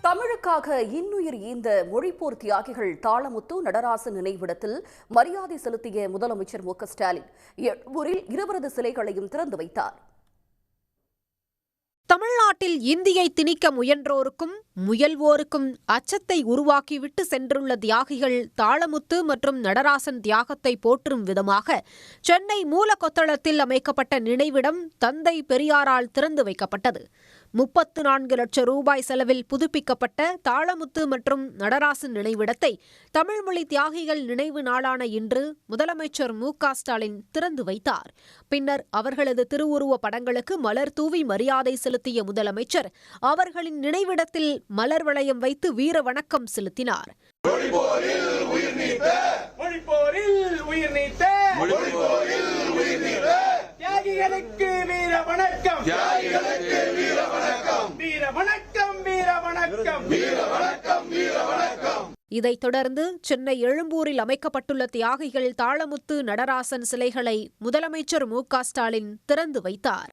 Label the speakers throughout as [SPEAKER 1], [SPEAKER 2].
[SPEAKER 1] தமிழுக்காக இன்னுயிர் ஈந்த மொழிப்போர் தியாகிகள் தாளமுத்து நடராசன் நினைவிடத்தில் மரியாதை செலுத்திய முதலமைச்சர் மு.க.ஸ்டாலின் எழும்பூரில் இருவரது சிலைகளையும் திறந்து வைத்தார்.
[SPEAKER 2] தமிழ்நாட்டில் இந்தியை திணிக்க முயன்றோருக்கும் முயல்வோருக்கும் அச்சத்தை உருவாக்கிவிட்டு சென்றுள்ள தியாகிகள் தாளமுத்து மற்றும் நடராசன் தியாகத்தை போற்றும் விதமாக சென்னை மூலக்கொத்தளத்தில் அமைக்கப்பட்ட நினைவிடம் தந்தை பெரியாரால் திறந்து வைக்கப்பட்டது. 34 லட்சம் ரூபாய் செலவில் புதுப்பிக்கப்பட்ட தாளமுத்து மற்றும் நடராசன் நினைவிடத்தை தமிழ்மொழி தியாகிகள் நினைவு நாளான இன்று முதலமைச்சர் மு.க.ஸ்டாலின் திறந்து வைத்தார். பின்னர் அவர்களது திருவுருவ படங்களுக்கு மலர் தூவி மரியாதை செலுத்திய முதலமைச்சர் அவர்களின் நினைவிடத்தில் மலர் வளையம் வைத்து வீர வணக்கம் செலுத்தினார். இதைத் தொடர்ந்து சென்னை எழும்பூரில் அமைக்கப்பட்டுள்ள தியாகிகள் தாளமுத்து நடராசன் சிலைகளை முதலமைச்சர் மு.க.ஸ்டாலின் திறந்து வைத்தார்.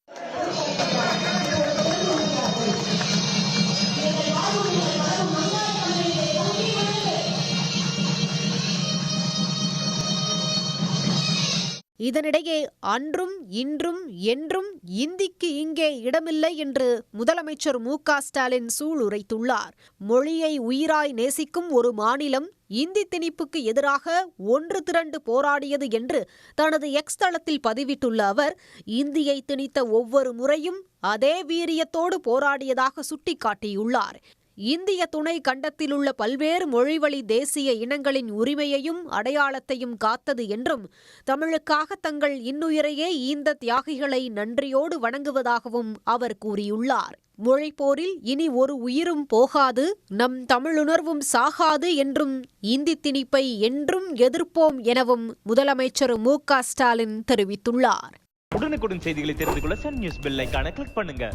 [SPEAKER 2] இதனிடையே அன்றும் இன்றும் என்றும் இந்திக்கு இங்கே இடமில்லை என்று முதலமைச்சர் மு.க.ஸ்டாலின் சூளுரைத்துள்ளார். மொழியை உயிராய் நேசிக்கும் ஒரு மாநிலம் இந்தி திணிப்புக்கு எதிராக ஒன்று திரண்டு போராடியது என்று தனது எக்ஸ் தளத்தில் பதிவிட்டுள்ள அவர், இந்தியை திணித்த ஒவ்வொரு முறையும் அதே வீரியத்தோடு போராடியதாக சுட்டிக்காட்டியுள்ளார். இந்திய துணை கண்டத்திலுள்ள பல்வேறு மொழிவழி தேசிய இனங்களின் உரிமையையும் அடையாளத்தையும் காத்தது என்றும் தமிழுக்காக தங்கள் இன்னுயிரையே ஈந்த தியாகிகளை நன்றியோடு வணங்குவதாகவும் அவர் கூறியுள்ளார். மொழிப்போரில் இனி ஒரு உயிரும் போகாது, நம் தமிழுணர்வும் சாகாது என்றும் இந்தி திணிப்பை என்றும் எதிர்ப்போம் எனவும் முதலமைச்சர் மு.க.ஸ்டாலின் தெரிவித்துள்ளார்.
[SPEAKER 3] உடனுக்குடன் செய்திகளை தெரிந்து கொள்ள சன் நியூஸ் பெல் ஐகானை கிளிக் பண்ணுங்க.